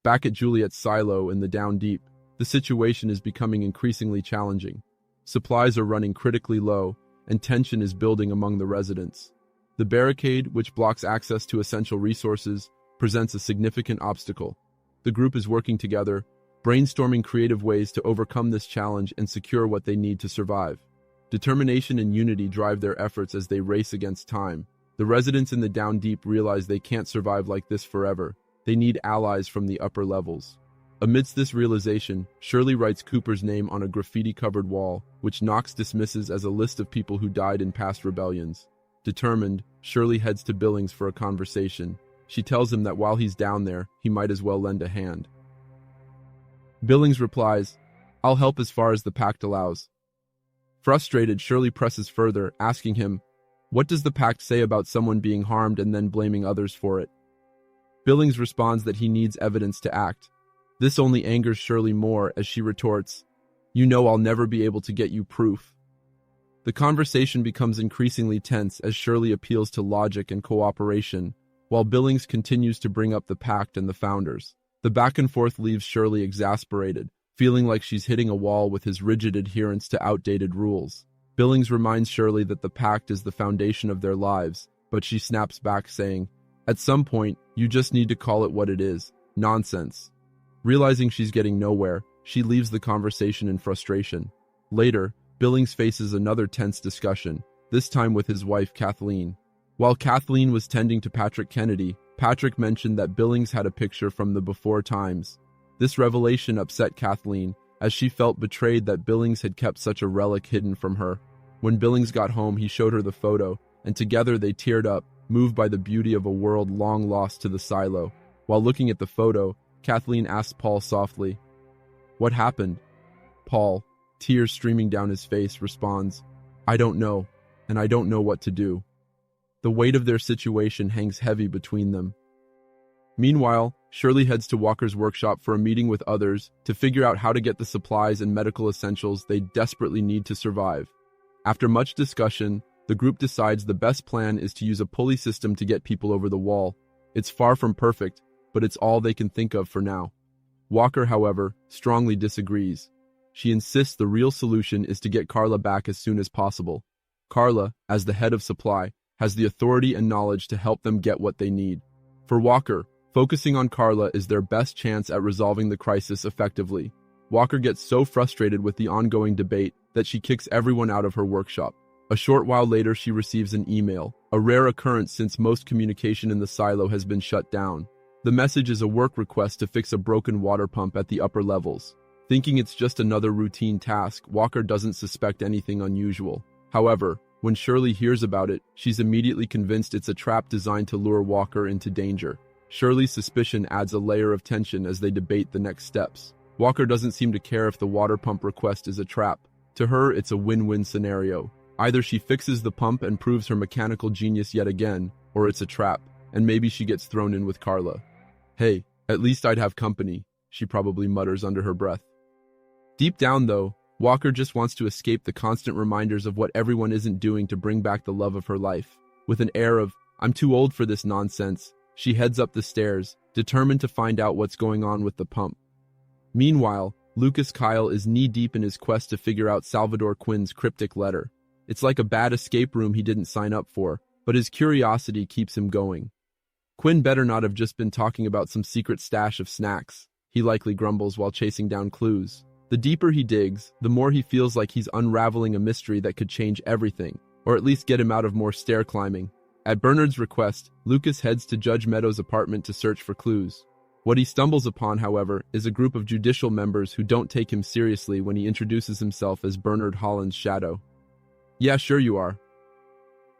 Back at Juliet's silo in the down deep, the situation is becoming increasingly challenging. Supplies are running critically low, and tension is building among the residents. The barricade, which blocks access to essential resources, presents a significant obstacle. The group is working together, brainstorming creative ways to overcome this challenge and secure what they need to survive. Determination and unity drive their efforts as they race against time. The residents in the down deep realize they can't survive like this forever. They need allies from the upper levels. Amidst this realization, Shirley writes Cooper's name on a graffiti-covered wall, which Knox dismisses as a list of people who died in past rebellions. Determined, Shirley heads to Billings for a conversation. She tells him that while he's down there, he might as well lend a hand. Billings replies, "I'll help as far as the pact allows." Frustrated, Shirley presses further, asking him, "What does the pact say about someone being harmed and then blaming others for it?" Billings responds that he needs evidence to act. This only angers Shirley more as she retorts, "You know I'll never be able to get you proof." The conversation becomes increasingly tense as Shirley appeals to logic and cooperation, while Billings continues to bring up the pact and the founders. The back and forth leaves Shirley exasperated, feeling like she's hitting a wall with his rigid adherence to outdated rules. Billings reminds Shirley that the pact is the foundation of their lives, but she snaps back saying, "At some point, you just need to call it what it is, nonsense." Realizing she's getting nowhere, she leaves the conversation in frustration. Later, Billings faces another tense discussion, this time with his wife Kathleen. While Kathleen was tending to Patrick Kennedy, Patrick mentioned that Billings had a picture from the before times. This revelation upset Kathleen, as she felt betrayed that Billings had kept such a relic hidden from her. When Billings got home, he showed her the photo, and together they teared up, moved by the beauty of a world long lost to the silo. While looking at the photo, Kathleen asked Paul softly, "What happened?" Paul, tears streaming down his face, responds, "I don't know, and I don't know what to do." The weight of their situation hangs heavy between them. Meanwhile, Shirley heads to Walker's workshop for a meeting with others to figure out how to get the supplies and medical essentials they desperately need to survive. After much discussion, the group decides the best plan is to use a pulley system to get people over the wall. It's far from perfect, but it's all they can think of for now. Walker, however, strongly disagrees. She insists the real solution is to get Carla back as soon as possible. Carla, as the head of supply, has the authority and knowledge to help them get what they need. For Walker, focusing on Carla is their best chance at resolving the crisis effectively. Walker gets so frustrated with the ongoing debate that she kicks everyone out of her workshop. A short while later, she receives an email, a rare occurrence since most communication in the silo has been shut down. The message is a work request to fix a broken water pump at the upper levels. Thinking it's just another routine task, Walker doesn't suspect anything unusual. However, when Shirley hears about it, she's immediately convinced it's a trap designed to lure Walker into danger. Shirley's suspicion adds a layer of tension as they debate the next steps. Walker doesn't seem to care if the water pump request is a trap. To her, it's a win-win scenario. Either she fixes the pump and proves her mechanical genius yet again, or it's a trap, and maybe she gets thrown in with Carla. "Hey, at least I'd have company," she probably mutters under her breath. Deep down, though, Walker just wants to escape the constant reminders of what everyone isn't doing to bring back the love of her life. With an air of, "I'm too old for this nonsense," she heads up the stairs, determined to find out what's going on with the pump. Meanwhile, Lucas Kyle is knee-deep in his quest to figure out Salvador Quinn's cryptic letter. It's like a bad escape room he didn't sign up for, but his curiosity keeps him going. Quinn better not have just been talking about some secret stash of snacks, he likely grumbles while chasing down clues. The deeper he digs, the more he feels like he's unraveling a mystery that could change everything, or at least get him out of more stair climbing. At Bernard's request, Lucas heads to Judge Meadows' apartment to search for clues. What he stumbles upon, however, is a group of judicial members who don't take him seriously when he introduces himself as Bernard Holland's shadow. "Yeah, sure you are,"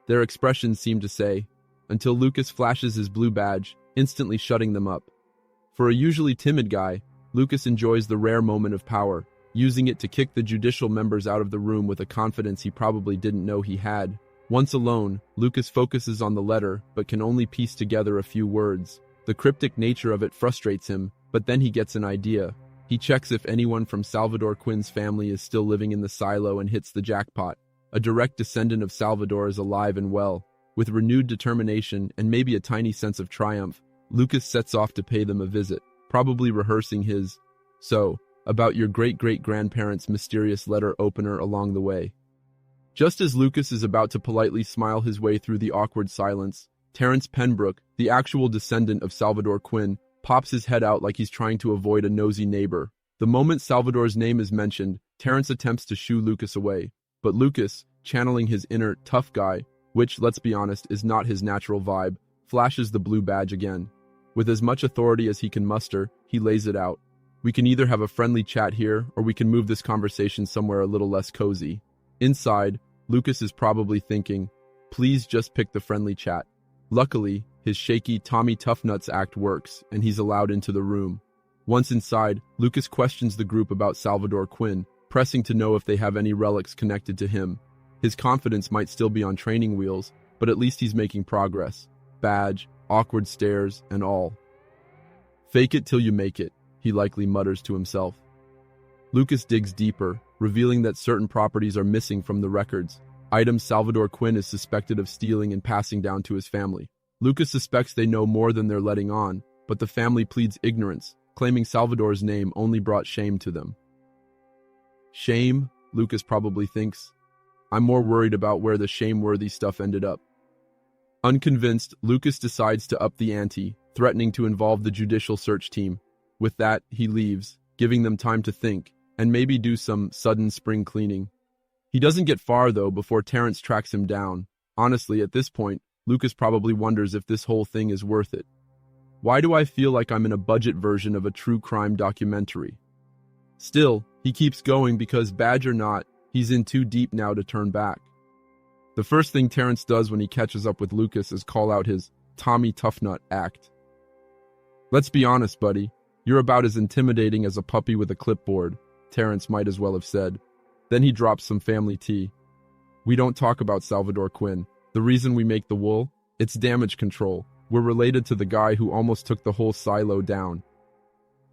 their expressions seem to say, until Lucas flashes his blue badge, instantly shutting them up. For a usually timid guy, Lucas enjoys the rare moment of power, using it to kick the judicial members out of the room with a confidence he probably didn't know he had. Once alone, Lucas focuses on the letter, but can only piece together a few words. The cryptic nature of it frustrates him, but then he gets an idea. He checks if anyone from Salvador Quinn's family is still living in the silo and hits the jackpot. A direct descendant of Salvador is alive and well. With renewed determination and maybe a tiny sense of triumph, Lucas sets off to pay them a visit. probably rehearsing his, "So, about your great-great-grandparents' mysterious letter opener along the way." Just as Lucas is about to politely smile his way through the awkward silence, Terrence Penbrook, the actual descendant of Salvador Quinn, pops his head out like he's trying to avoid a nosy neighbor. The moment Salvador's name is mentioned, Terrence attempts to shoo Lucas away. But Lucas, channeling his inner tough guy, which, let's be honest, is not his natural vibe, flashes the blue badge again. With as much authority as he can muster, he lays it out. "We can either have a friendly chat here, or we can move this conversation somewhere a little less cozy." Inside, Lucas is probably thinking, "Please just pick the friendly chat." Luckily, his shaky Tommy Toughnuts act works, and he's allowed into the room. Once inside, Lucas questions the group about Salvador Quinn, pressing to know if they have any relics connected to him. His confidence might still be on training wheels, but at least he's making progress. Badge, awkward stares, and all. "Fake it till you make it," he likely mutters to himself. Lucas digs deeper, revealing that certain properties are missing from the records, items Salvador Quinn is suspected of stealing and passing down to his family. Lucas suspects they know more than they're letting on, but the family pleads ignorance, claiming Salvador's name only brought shame to them. Shame, Lucas probably thinks. I'm more worried about where the shame-worthy stuff ended up. Unconvinced, Lucas decides to up the ante, threatening to involve the judicial search team. With that, he leaves, giving them time to think, and maybe do some sudden spring cleaning. He doesn't get far, though, before Terrence tracks him down. Honestly, at this point, Lucas probably wonders if this whole thing is worth it. Why do I feel like I'm in a budget version of a true crime documentary? Still, he keeps going because, badge or not, he's in too deep now to turn back. The first thing Terrence does when he catches up with Lucas is call out his Tommy Toughnut act. "Let's be honest, buddy. You're about as intimidating as a puppy with a clipboard," Terrence might as well have said. Then he drops some family tea. "We don't talk about Salvador Quinn. The reason we make the wool? It's damage control. We're related to the guy who almost took the whole silo down."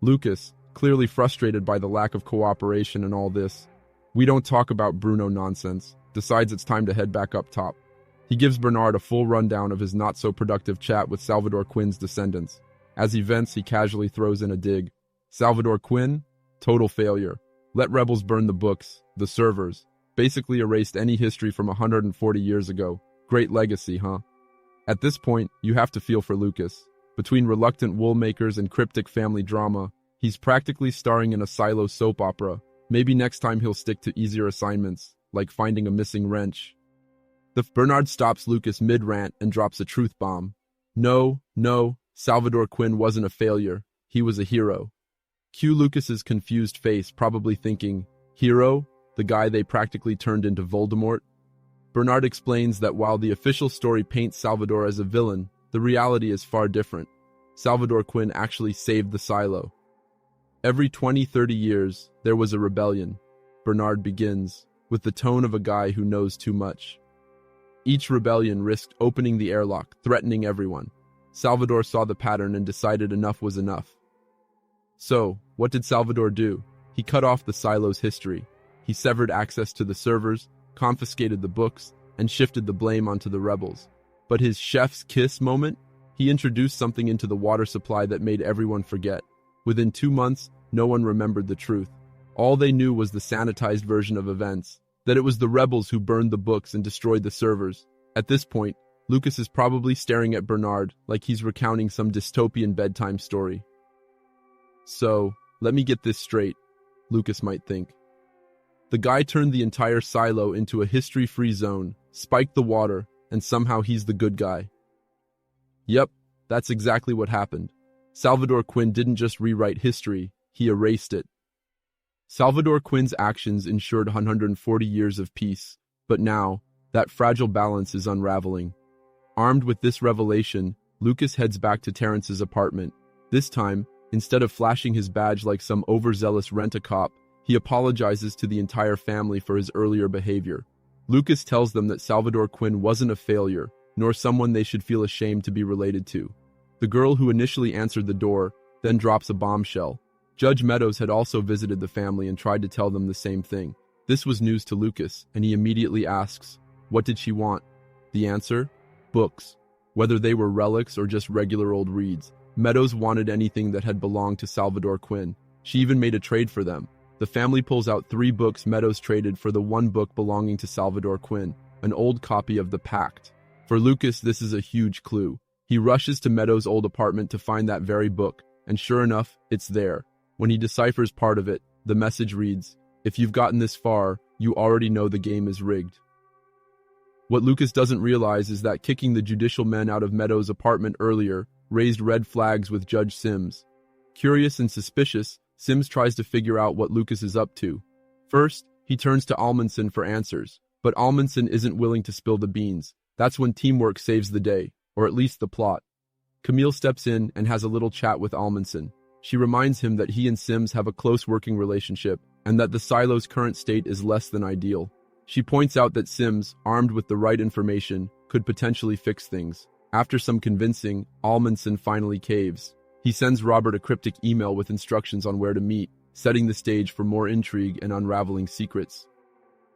Lucas, clearly frustrated by the lack of cooperation and all this, "We don't talk about Bruno" nonsense, decides it's time to head back up top. He gives Bernard a full rundown of his not-so-productive chat with Salvador Quinn's descendants. As he vents, he casually throws in a dig. "Salvador Quinn? Total failure. Let rebels burn the books, the servers. Basically erased any history from 140 years ago. Great legacy, huh?" At this point, you have to feel for Lucas. Between reluctant wool makers and cryptic family drama, he's practically starring in a silo soap opera. Maybe next time he'll stick to easier assignments, like finding a missing wrench. Bernard stops Lucas mid-rant and drops a truth bomb. No, Salvador Quinn wasn't a failure. He was a hero. Cue Lucas's confused face, probably thinking, hero? The guy they practically turned into Voldemort? Bernard explains that while the official story paints Salvador as a villain, the reality is far different. Salvador Quinn actually saved the silo. Every 20-30 years, there was a rebellion. Bernard begins, with the tone of a guy who knows too much. Each rebellion risked opening the airlock, threatening everyone. Salvador saw the pattern and decided enough was enough. So, what did Salvador do? He cut off the silo's history. He severed access to the servers, confiscated the books, and shifted the blame onto the rebels. But his chef's kiss moment? He introduced something into the water supply that made everyone forget. Within 2 months, no one remembered the truth. All they knew was the sanitized version of events, that it was the rebels who burned the books and destroyed the servers. At this point, Lucas is probably staring at Bernard like he's recounting some dystopian bedtime story. So, let me get this straight, Lucas might think. The guy turned the entire silo into a history-free zone, spiked the water, and somehow he's the good guy. Yep, that's exactly what happened. Salvador Quinn didn't just rewrite history, he erased it. Salvador Quinn's actions ensured 140 years of peace, but now, that fragile balance is unraveling. Armed with this revelation, Lucas heads back to Terrence's apartment. This time, instead of flashing his badge like some overzealous rent-a-cop, he apologizes to the entire family for his earlier behavior. Lucas tells them that Salvador Quinn wasn't a failure, nor someone they should feel ashamed to be related to. The girl who initially answered the door then drops a bombshell. Judge Meadows had also visited the family and tried to tell them the same thing. This was news to Lucas, and he immediately asks, what did she want? The answer? Books. Whether they were relics or just regular old reads. Meadows wanted anything that had belonged to Salvador Quinn. She even made a trade for them. The family pulls out 3 books Meadows traded for the 1 book belonging to Salvador Quinn, an old copy of the Pact. For Lucas, this is a huge clue. He rushes to Meadows' old apartment to find that very book, and sure enough, it's there. When he deciphers part of it, the message reads, "If you've gotten this far, you already know the game is rigged." What Lucas doesn't realize is that kicking the judicial men out of Meadows' apartment earlier raised red flags with Judge Sims. Curious and suspicious, Sims tries to figure out what Lucas is up to. First, he turns to Almondson for answers, but Almondson isn't willing to spill the beans. That's when teamwork saves the day, or at least the plot. Camille steps in and has a little chat with Almondson. She reminds him that he and Sims have a close working relationship, and that the silo's current state is less than ideal. She points out that Sims, armed with the right information, could potentially fix things. After some convincing, Almondson finally caves. He sends Robert a cryptic email with instructions on where to meet, setting the stage for more intrigue and unraveling secrets.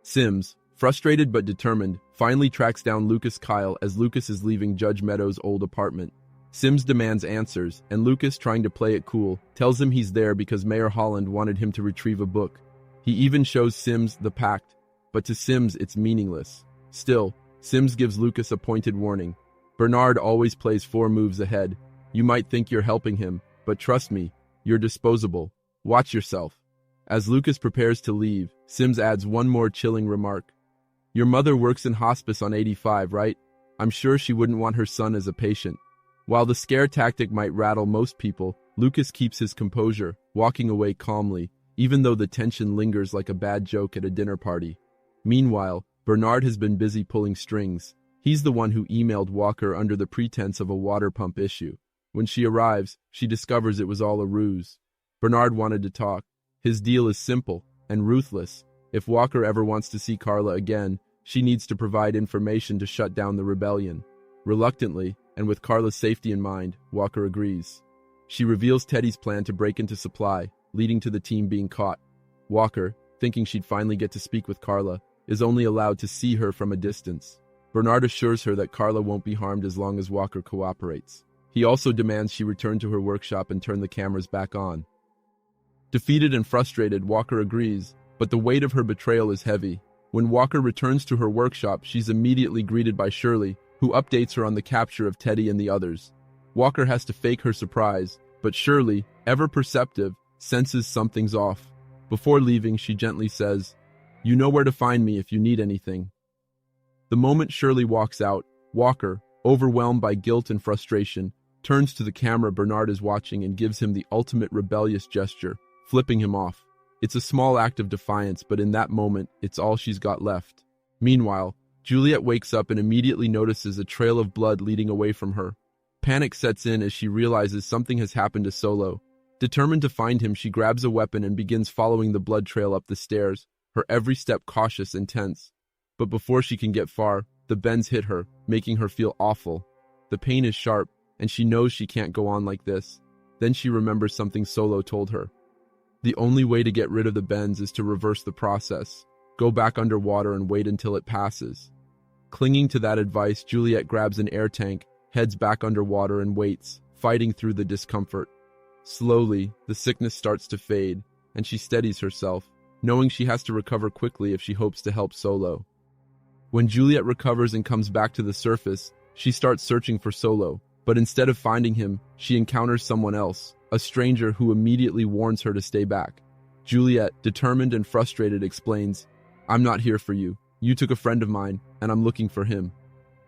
Sims, frustrated but determined, finally tracks down Lucas Kyle as Lucas is leaving Judge Meadows' old apartment. Sims demands answers, and Lucas, trying to play it cool, tells him he's there because Mayor Holland wanted him to retrieve a book. He even shows Sims the Pact, but to Sims it's meaningless. Still, Sims gives Lucas a pointed warning. Bernard always plays 4 moves ahead. You might think you're helping him, but trust me, you're disposable. Watch yourself. As Lucas prepares to leave, Sims adds one more chilling remark. Your mother works in hospice on 85, right? I'm sure she wouldn't want her son as a patient. While the scare tactic might rattle most people, Lucas keeps his composure, walking away calmly, even though the tension lingers like a bad joke at a dinner party. Meanwhile, Bernard has been busy pulling strings. He's the one who emailed Walker under the pretense of a water pump issue. When she arrives, she discovers it was all a ruse. Bernard wanted to talk. His deal is simple and ruthless. If Walker ever wants to see Carla again, she needs to provide information to shut down the rebellion. Reluctantly, and with Carla's safety in mind, Walker agrees. She reveals Teddy's plan to break into supply, leading to the team being caught. Walker, thinking she'd finally get to speak with Carla, is only allowed to see her from a distance. Bernard assures her that Carla won't be harmed as long as Walker cooperates. He also demands she return to her workshop and turn the cameras back on. Defeated and frustrated, Walker agrees, but the weight of her betrayal is heavy. When Walker returns to her workshop, she's immediately greeted by Shirley, who updates her on the capture of Teddy and the others. Walker has to fake her surprise, but Shirley, ever perceptive, senses something's off. Before leaving, she gently says, "You know where to find me if you need anything." The moment Shirley walks out, Walker, overwhelmed by guilt and frustration, turns to the camera Bernard is watching and gives him the ultimate rebellious gesture, flipping him off. It's a small act of defiance, but in that moment, it's all she's got left. Meanwhile, Juliet wakes up and immediately notices a trail of blood leading away from her. Panic sets in as she realizes something has happened to Solo. Determined to find him, she grabs a weapon and begins following the blood trail up the stairs, her every step cautious and tense. But before she can get far, the bends hit her, making her feel awful. The pain is sharp, and she knows she can't go on like this. Then she remembers something Solo told her. The only way to get rid of the bends is to reverse the process. Go back underwater and wait until it passes. Clinging to that advice, Juliet grabs an air tank, heads back underwater and waits, fighting through the discomfort. Slowly, the sickness starts to fade, and she steadies herself, knowing she has to recover quickly if she hopes to help Solo. When Juliet recovers and comes back to the surface, she starts searching for Solo, but instead of finding him, she encounters someone else, a stranger who immediately warns her to stay back. Juliet, determined and frustrated, explains, "I'm not here for you. You took a friend of mine, and I'm looking for him."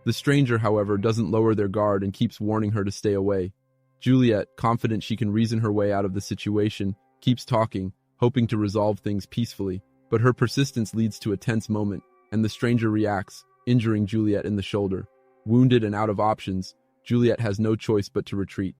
The stranger, however, doesn't lower their guard and keeps warning her to stay away. Juliet, confident she can reason her way out of the situation, keeps talking, hoping to resolve things peacefully, but her persistence leads to a tense moment, and the stranger reacts, injuring Juliet in the shoulder. Wounded and out of options, Juliet has no choice but to retreat.